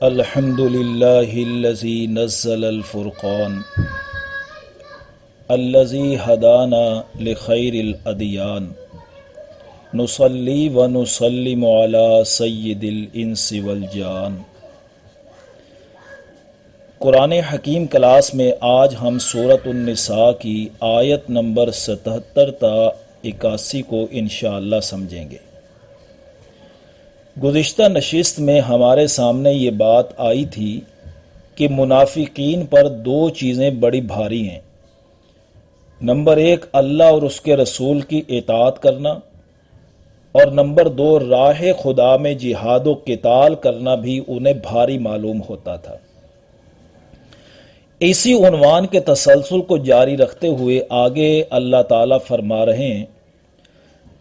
الحمد للہ الذی نزل الفرقان الذی ہدانا لخیر الادیان نصلی و نسلم علی سید الانس والجان۔ قرآن حکیم کلاس میں آج ہم سورۃ النساء کی آیت نمبر 77 تا 81 کو انشاءاللہ سمجھیں گے۔ گزشتہ نشست میں ہمارے سامنے یہ بات آئی تھی کہ منافقین پر دو چیزیں بڑی بھاری ہیں۔ نمبر 1 اللہ اور اس کے رسول کی اطاعت کرنا، اور نمبر 2 راہ خدا میں جہاد و قتال کرنا بھی انہیں بھاری معلوم ہوتا تھا۔ اسی عنوان کے تسلسل کو جاری رکھتے ہوئے آگے اللہ تعالیٰ فرما رہے ہیں،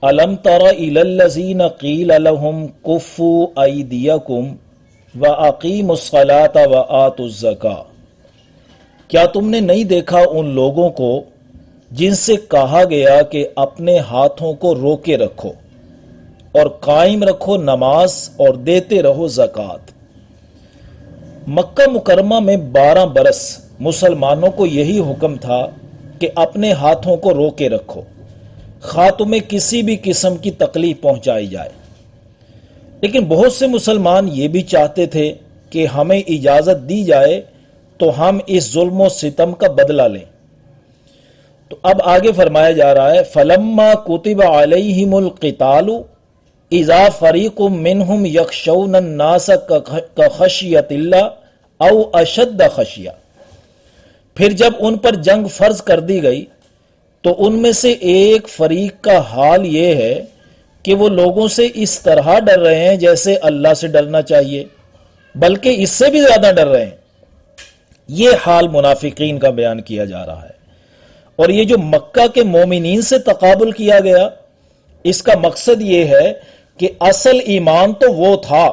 الم تر الی الذین قیل لهم کفوا ایدیکم واقیموا الصلاۃ وآتوا الزکاۃ۔ کیا تم نے نہیں دیکھا ان لوگوں کو جن سے کہا گیا کہ اپنے ہاتھوں کو روکے رکھو اور قائم رکھو نماز اور دیتے رہو زکوٰۃ۔ مکہ مکرمہ میں 12 برس مسلمانوں کو یہی حکم تھا کہ اپنے ہاتھوں کو روکے رکھو، خواہ تمہیں کسی بھی قسم کی تکلیف پہنچائی جائے۔ لیکن بہت سے مسلمان یہ بھی چاہتے تھے کہ ہمیں اجازت دی جائے تو ہم اس ظلم و ستم کا بدلہ لیں۔ تو اب آگے فرمایا جا رہا ہے، فَلَمَّا كُتِبَ عَلَيْهِمُ الْقِتَالُ إِذَا فَرِيقٌ مِّنْهُمْ يَخْشَوْنَ النَّاسَ كَخَشْيَةِ اللَّهِ أَوْ أَشَدَّ خَشْيَةً۔ پھر جب ان پر جنگ فرض کر دی گئی تو ان میں سے ایک فریق کا حال یہ ہے کہ وہ لوگوں سے اس طرح ڈر رہے ہیں جیسے اللہ سے ڈرنا چاہیے، بلکہ اس سے بھی زیادہ ڈر رہے ہیں۔ یہ حال منافقین کا بیان کیا جا رہا ہے، اور یہ جو مکہ کے مومنین سے تقابل کیا گیا، اس کا مقصد یہ ہے کہ اصل ایمان تو وہ تھا،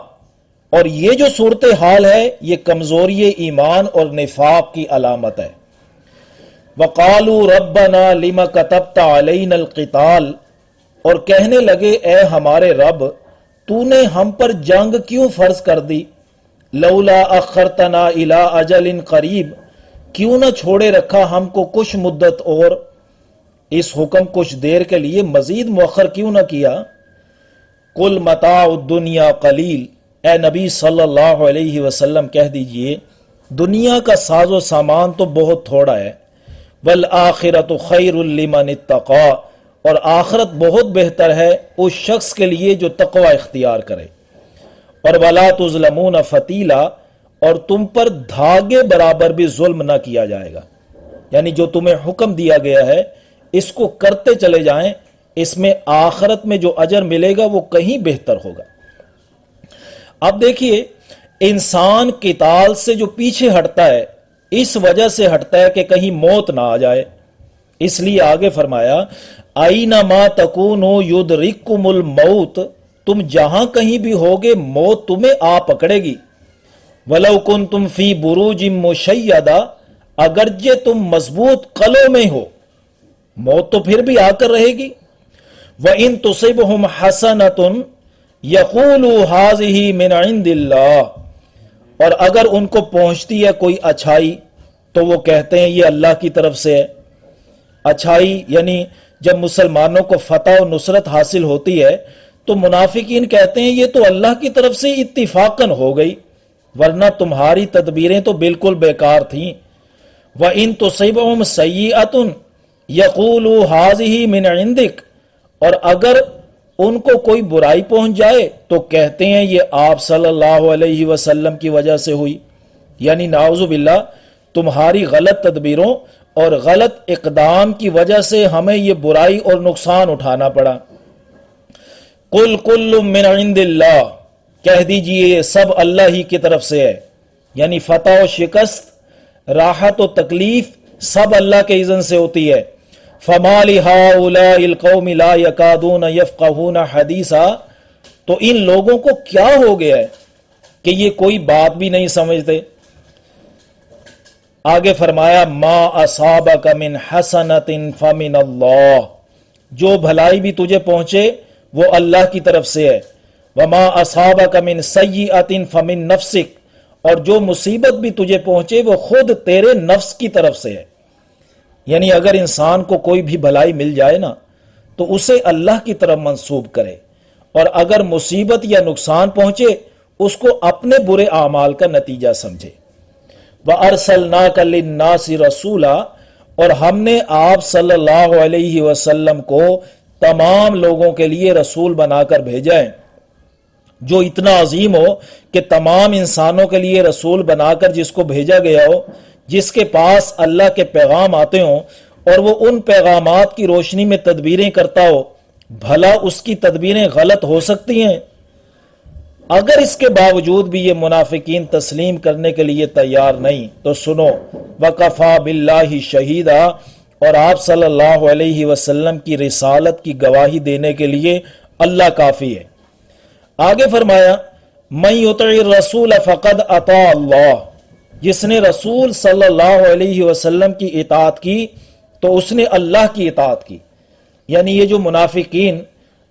اور یہ جو صورتحال ہے یہ کمزوری ایمان اور نفاق کی علامت ہے۔ وَقَالُوا رَبَّنَا لِمَ كَتَبْتَ عَلَيْنَا الْقِتَالَ، اور کہنے لگے اے ہمارے رب تو نے ہم پر جنگ کیوں فرض کر دی؟ لَوْلَا أَخَّرْتَنَا إِلَىٰ أَجَلٍ قَرِيبٍ، کیوں نہ چھوڑے رکھا ہم کو کچھ مدت اور، اس حکم کچھ دیر کے لیے مزید مؤخر کیوں نہ کیا؟ قُلْ مَتَاعُ الدُّنْيَا قَلِيلٌ، اے نبی صلی اللہ علیہ وسلم کہہ دیجئے دنیا کا ساز و سامان تو بہت تھوڑا ہے، وَالْآخِرَةُ خَيْرٌ لِّمَنِ اتَّقَىٰ، اور آخرت بہت بہتر ہے اس شخص کے لیے جو تقوی اختیار کرے، اور وَلَا تُظْلَمُونَ فَتِيلًا، اور تم پر دھاگے برابر بھی ظلم نہ کیا جائے گا۔ یعنی جو تمہیں حکم دیا گیا ہے اس کو کرتے چلے جائیں، اس میں آخرت میں جو اجر ملے گا وہ کہیں بہتر ہوگا۔ اب دیکھیے، انسان قتال سے جو پیچھے ہٹتا ہے اس وجہ سے ہٹتا ہے کہ کہیں موت نہ آ جائے، اس لیے آگے فرمایا اَيْنَمَا تَكُونُوا يُدْرِككُمُ الْمَوْتُ، تم جہاں کہیں بھی ہوگے موت تمہیں آ پکڑے گی۔ وَلَوْ كُنْتُمْ فِي بُرُوجٍ مُّشَيَّدَةٍ، اگرچہ تم مضبوط قلعوں میں ہو موت تو پھر بھی آ کر رہے گی۔ وَإِن تُصِبْهُمْ حَسَنَةٌ يَقُولُوا هَٰذِهِ مِنْ عِندِ اللَّهِ، اور اگر ان کو پہنچتی ہے کوئی اچھائی تو وہ کہتے ہیں یہ اللہ کی طرف سے ہے۔ اچھائی یعنی جب مسلمانوں کو فتح و نصرت حاصل ہوتی ہے تو منافقین کہتے ہیں یہ تو اللہ کی طرف سے اتفاقاً ہو گئی، ورنہ تمہاری تدبیریں تو بالکل بیکار تھیں۔ وَإِن تُصِبْهُمْ سَيِّئَةٌ يَقُولُوا هَٰذِهِ مِنْ عِندِكَ، اور اگر ان کو کوئی برائی پہنچ جائے تو کہتے ہیں یہ آپ صلی اللہ علیہ وسلم کی وجہ سے ہوئی، یعنی نعوذ باللہ تمہاری غلط تدبیروں اور غلط اقدام کی وجہ سے ہمیں یہ برائی اور نقصان اٹھانا پڑا۔ قُلْ كُلٌّ مِّنْ عِندِ اللَّهِ، کہہ دیجئے یہ سب اللہ ہی کی طرف سے ہے، یعنی فتح و شکست، راحت و تکلیف سب اللہ کے اذن سے ہوتی ہے۔ فَمَا لِهَٰؤُلَاءِ الْقَوْمِ لَا يَكَادُونَ يَفْقَهُونَ حَدِيثًا، تو ان لوگوں کو کیا ہو گیا ہے کہ یہ کوئی بات بھی نہیں سمجھتے۔ آگے فرمایا مَا أَصَابَكَ مِنْ حَسَنَةٍ فَمِنَ اللَّهِ، جو بھلائی بھی تجھے پہنچے وہ اللہ کی طرف سے ہے۔ وَمَا أَصَابَكَ مِنْ سَيِّئَةٍ فَمِنْ نَفْسِكَ، اور جو مصیبت بھی تجھے پہنچے وہ خود تیرے نفس کی طرف سے ہے. یعنی اگر انسان کو کوئی بھی بھلائی مل جائے نا تو اسے اللہ کی طرف منسوب کرے، اور اگر مصیبت یا نقصان پہنچے اس کو اپنے برے اعمال کا نتیجہ سمجھے. وَأَرْسَلْنَاكَ لِلنَّاسِ رَسُولًا، اور ہم نے آپ صلی اللہ علیہ وسلم کو تمام لوگوں کے لیے رسول بنا کر بھیجا ہے. جو اتنا عظیم ہو کہ تمام انسانوں کے لیے رسول بنا کر جس کو بھیجا گیا ہو، جس کے پاس اللہ کے پیغام آتے ہوں اور وہ ان پیغامات کی روشنی میں تدبیریں کرتا ہو، بھلا اس کی تدبیریں غلط ہو سکتی ہیں؟ اگر اس کے باوجود بھی یہ منافقین تسلیم کرنے کے لیے تیار نہیں تو سنو، وَكَفَى بِاللَّهِ شَهِيدًا، اور آپ صلی اللہ علیہ وسلم کی رسالت کی گواہی دینے کے لیے اللہ کافی ہے. آگے فرمایا مَن يُطِعِ الرَّسُولَ فَقَدْ أَطَاعَ اللَّهَ، جس نے رسول صلی اللہ علیہ وسلم کی اطاعت کی تو اس نے اللہ کی اطاعت کی. یعنی یہ جو منافقین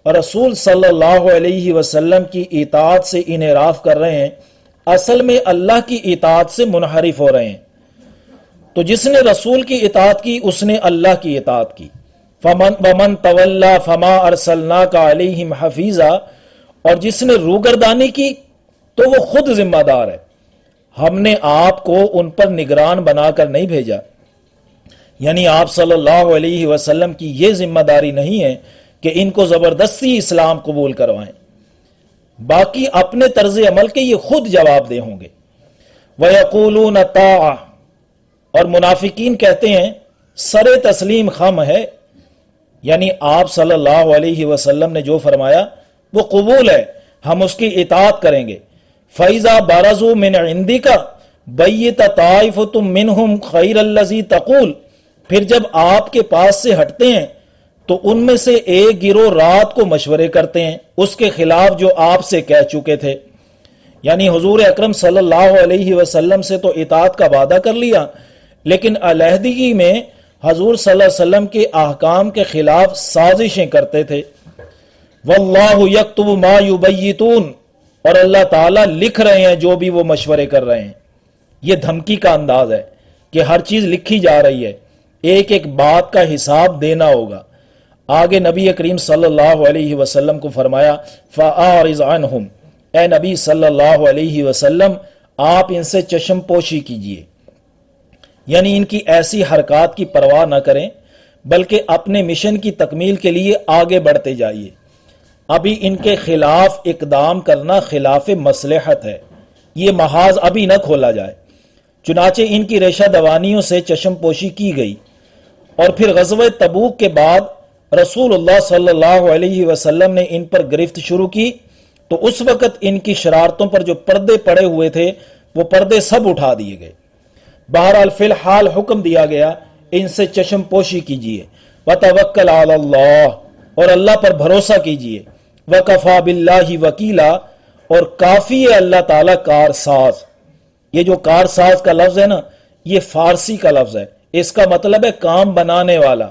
رسول صلی اللہ علیہ وسلم کی اطاعت سے انحراف کر رہے ہیں، اصل میں اللہ کی اطاعت سے منحرف ہو رہے ہیں. تو جس نے رسول کی اطاعت کی اس نے اللہ کی اطاعت کی. وَمَن تَوَلَّا فَمَا أَرْسَلْنَاكَ عَلَيْهِمْ حَفِيظًا، اور جس نے روگردانی کی تو وہ خود ذمہ دار ہے، ہم نے آپ کو ان پر نگران بنا کر نہیں بھیجا. یعنی آپ صلی اللہ علیہ وسلم کی یہ ذمہ داری نہیں ہے کہ ان کو زبردستی اسلام قبول کروائیں، باقی اپنے طرز عمل کے یہ خود جواب دہ ہوں گے. وَيَقُولُونَ طَاعَةٌ، اور منافقین کہتے ہیں سر تسلیم خم ہے، یعنی آپ صلی اللہ علیہ وسلم نے جو فرمایا وہ قبول ہے، ہم اس کی اطاعت کریں گے. فَإِذَا بَرَزُوا مِنْ عِنْدِكَ بَيَّتَ طَائِفَةٌ مِّنْهُمْ خَيْرَ الَّذِي تَقُولُ، پھر جب آپ کے پاس سے ہٹتے ہیں تو ان میں سے ایک گروہ رات کو مشورے کرتے ہیں اس کے خلاف جو آپ سے کہہ چکے تھے. یعنی حضور اکرم صلی اللہ علیہ وسلم سے تو اطاعت کا وعدہ کر لیا، لیکن علیحدگی میں حضور صلی اللہ علیہ وسلم کے احکام کے خلاف سازشیں کرتے تھے. واللہ یکتب ما یبیتون، اور اللہ تعالیٰ لکھ رہے ہیں جو بھی وہ مشورے کر رہے ہیں. یہ دھمکی کا انداز ہے کہ ہر چیز لکھی جا رہی ہے، ایک ایک بات کا حساب دینا ہوگا. آگے نبی کریم صلی اللہ علیہ وسلم کو فرمایا فَأَعْرِضْ عَنْهُمْ، اے نبی صلی اللہ علیہ وسلم آپ ان سے چشم پوشی کیجئے. یعنی ان کی ایسی حرکات کی پرواہ نہ کریں، بلکہ اپنے مشن کی تکمیل کے لیے آگے بڑھتے جائیے. ابھی ان کے خلاف اقدام کرنا خلاف مصلحت ہے، یہ محاذ ابھی نہ کھولا جائے. چنانچہ ان کی ریشہ دوانیوں سے چشم پوشی کی گئی. اور پھر غزوہ تبوک کے بعد رسول اللہ صلی اللہ علیہ وسلم نے ان پر گرفت شروع کی تو اس وقت ان کی شرارتوں پر جو پردے پڑے ہوئے تھے وہ پردے سب اٹھا دیے گئے. بہرحال فی الحال حکم دیا گیا ان سے چشم پوشی کیجیے. وَتَوَكَّلْ عَلَى اللَّهِ، اور اللہ پر بھروسہ کیجیے. وَكَفَى بِاللَّهِ وَكِيلًا، اور کافی ہے اللہ تعالیٰ کارساز. یہ جو کارساز کا لفظ ہے نا، یہ فارسی کا لفظ ہے، اس کا مطلب ہے کام بنانے والا.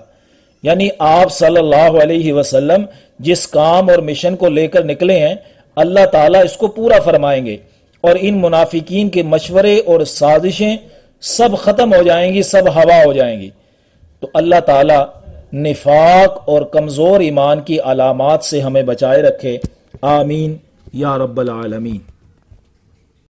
یعنی آپ صلی اللہ علیہ وسلم جس کام اور مشن کو لے کر نکلے ہیں اللہ تعالیٰ اس کو پورا فرمائیں گے، اور ان منافقین کے مشورے اور سازشیں سب ختم ہو جائیں گی، سب ہوا ہو جائیں گی. تو اللہ تعالیٰ نفاق اور کمزور ایمان کی علامات سے ہمیں بچائے رکھے. آمین یا رب العالمین.